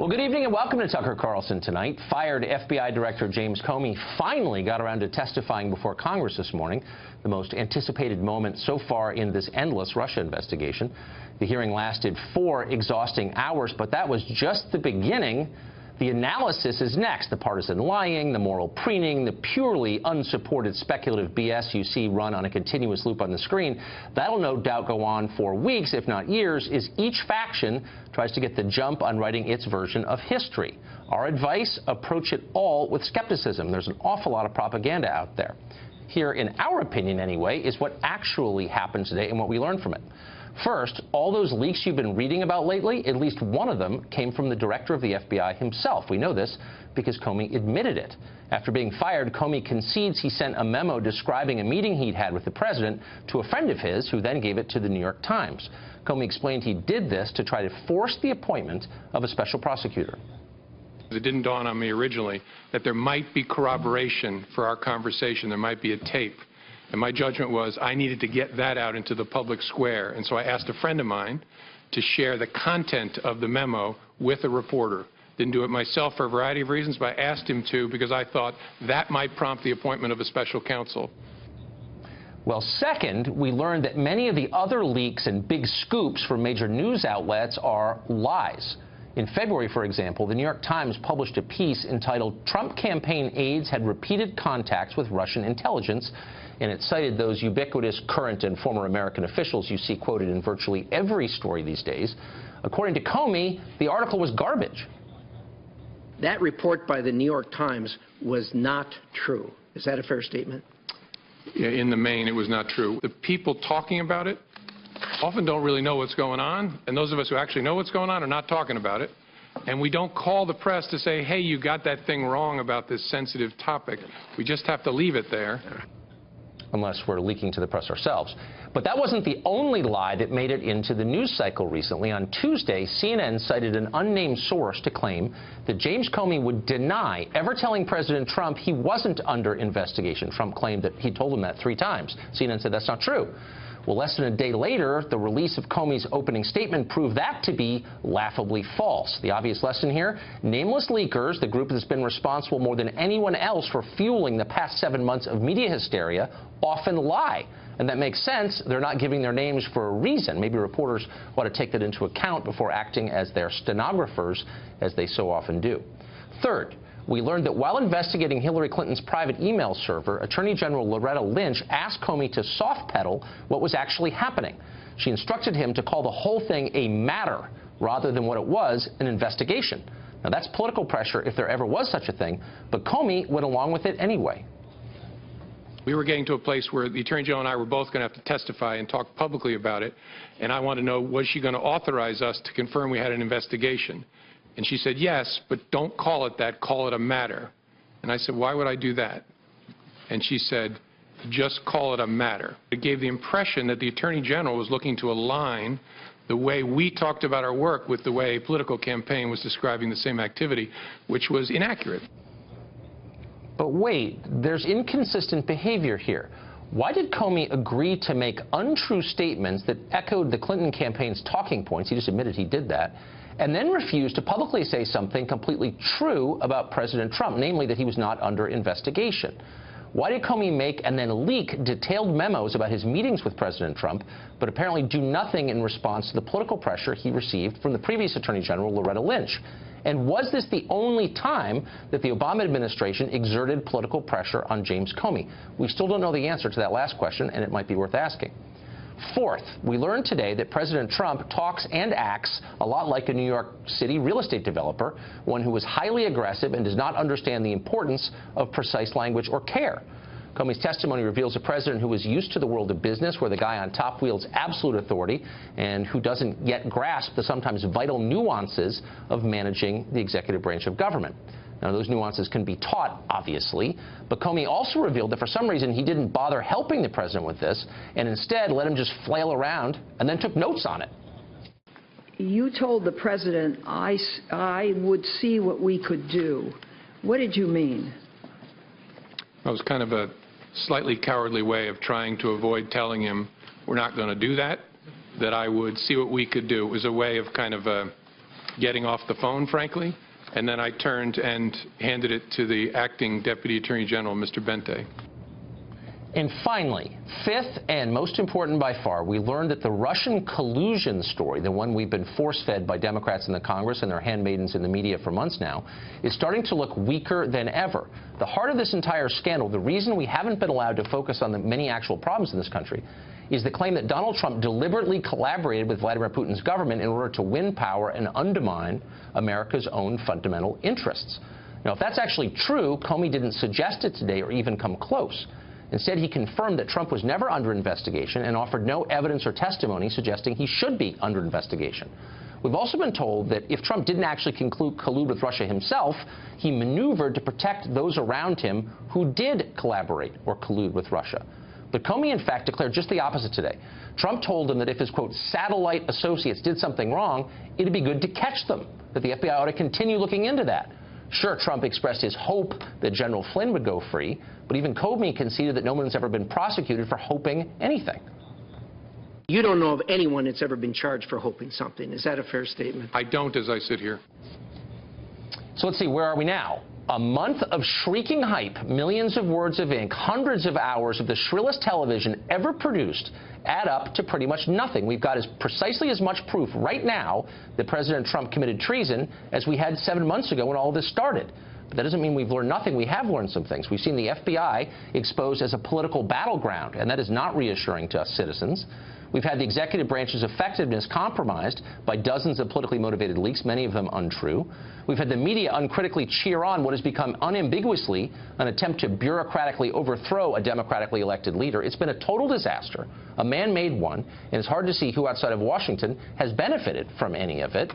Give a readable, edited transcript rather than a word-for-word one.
Well, good evening and welcome to Tucker Carlson Tonight. Fired FBI Director James Comey finally got around to testifying before Congress this morning, the most anticipated moment so far in this endless Russia investigation. The hearing lasted 4 exhausting hours, but that was just the beginning. The analysis is next. The partisan lying, the moral preening, the purely unsupported speculative BS you see run on a continuous loop on the screen. That'll no doubt go on for weeks, if not years, as each faction tries to get the jump on writing its version of history. Our advice, approach it all with skepticism. There's an awful lot of propaganda out there. Here, in our opinion anyway, is what actually happened today and what we learned from it. First, all those leaks you've been reading about lately, at least one of them came from the director of the FBI himself. We know this because Comey admitted it. After being fired, Comey concedes he sent a memo describing a meeting he'd had with the president to a friend of his, who then gave it to the New York Times. Comey explained he did this to try to force the appointment of a special prosecutor. It didn't dawn on me originally that there might be corroboration for our conversation. There might be a tape. And my judgment was I needed to get that out into the public square. And so I asked a friend of mine to share the content of the memo with a reporter. Didn't do it myself for a variety of reasons, but I asked him to because I thought that might prompt the appointment of a special counsel. Well, second, we learned that many of the other leaks and big scoops from major news outlets are lies. In February, for example, the New York Times published a piece entitled "Trump Campaign Aides Had Repeated Contacts with Russian Intelligence," and it cited those ubiquitous current and former American officials you see quoted in virtually every story these days. According to Comey, the article was garbage. That report by the New York Times was not true. Is that a fair statement? Yeah, in the main, it was not true. The people talking about it often don't really know what's going on, and those of us who actually know what's going on are not talking about it. And we don't call the press to say, hey, you got that thing wrong about this sensitive topic. We just have to leave it there. Unless we're leaking to the press ourselves. But that wasn't the only lie that made it into the news cycle recently. On Tuesday, CNN cited an unnamed source to claim that James Comey would deny ever telling President Trump he wasn't under investigation. Trump claimed that he told him that 3 times. CNN said that's not true. Well, less than a day later, the release of Comey's opening statement proved that to be laughably false. The obvious lesson here, nameless leakers, the group that's been responsible more than anyone else for fueling the past 7 months of media hysteria, often lie. And that makes sense. They're not giving their names for a reason. Maybe reporters ought to take that into account before acting as their stenographers, as they so often do. Third, we learned that while investigating Hillary Clinton's private email server, Attorney General Loretta Lynch asked Comey to soft-pedal what was actually happening. She instructed him to call the whole thing a matter rather than what it was, an investigation. Now, that's political pressure if there ever was such a thing, but Comey went along with it anyway. We were getting to a place where the Attorney General and I were both going to have to testify and talk publicly about it, and I wanted to know, was she going to authorize us to confirm we had an investigation? And she said, yes, but don't call it that, call it a matter. And I said, why would I do that? And she said, just call it a matter. It gave the impression that the Attorney General was looking to align the way we talked about our work with the way a political campaign was describing the same activity, which was inaccurate. But wait, there's inconsistent behavior here. Why did Comey agree to make untrue statements that echoed the Clinton campaign's talking points, he just admitted he did that, and then refused to publicly say something completely true about President Trump, namely that he was not under investigation? Why did Comey make and then leak detailed memos about his meetings with President Trump, but apparently do nothing in response to the political pressure he received from the previous Attorney General, Loretta Lynch? And was this the only time that the Obama administration exerted political pressure on James Comey? We still don't know the answer to that last question, and it might be worth asking. Fourth, we learned today that President Trump talks and acts a lot like a New York City real estate developer, one who is highly aggressive and does not understand the importance of precise language or care. Comey's testimony reveals a president who is used to the world of business, where the guy on top wields absolute authority and who doesn't yet grasp the sometimes vital nuances of managing the executive branch of government. Now, those nuances can be taught, obviously, but Comey also revealed that for some reason he didn't bother helping the president with this and instead let him just flail around and then took notes on it. You told the president, I would see what we could do. What did you mean? That was kind of a slightly cowardly way of trying to avoid telling him we're not going to do that, that I would see what we could do. It was a way of kind of getting off the phone, frankly, and then I turned and handed it to the acting Deputy Attorney General, Mr. Bente. And finally, fifth and most important by far, we learned that the Russian collusion story, the one we've been force-fed by Democrats in the Congress and their handmaidens in the media for months now, is starting to look weaker than ever. The heart of this entire scandal, the reason we haven't been allowed to focus on the many actual problems in this country, is the claim that Donald Trump deliberately collaborated with Vladimir Putin's government in order to win power and undermine America's own fundamental interests. Now, if that's actually true, Comey didn't suggest it today or even come close. Instead, he confirmed that Trump was never under investigation and offered no evidence or testimony suggesting he should be under investigation. We've also been told that if Trump didn't actually collude with Russia himself, he maneuvered to protect those around him who did collaborate or collude with Russia. But Comey, in fact, declared just the opposite today. Trump told him that if his, quote, satellite associates did something wrong, it'd be good to catch them, that the FBI ought to continue looking into that. Sure, Trump expressed his hope that General Flynn would go free, but even Comey conceded that no one's ever been prosecuted for hoping anything. You don't know of anyone that's ever been charged for hoping something. Is that a fair statement? I don't, as I sit here. So let's see, where are we now? A month of shrieking hype, millions of words of ink, hundreds of hours of the shrillest television ever produced add up to pretty much nothing. We've got precisely as much proof right now that President Trump committed treason as we had 7 months ago when all this started. But that doesn't mean we've learned nothing. We have learned some things. We've seen the FBI exposed as a political battleground, and that is not reassuring to us citizens. We've had the executive branch's effectiveness compromised by dozens of politically motivated leaks, many of them untrue. We've had the media uncritically cheer on what has become unambiguously an attempt to bureaucratically overthrow a democratically elected leader. It's been a total disaster, a man-made one, and it's hard to see who outside of Washington has benefited from any of it.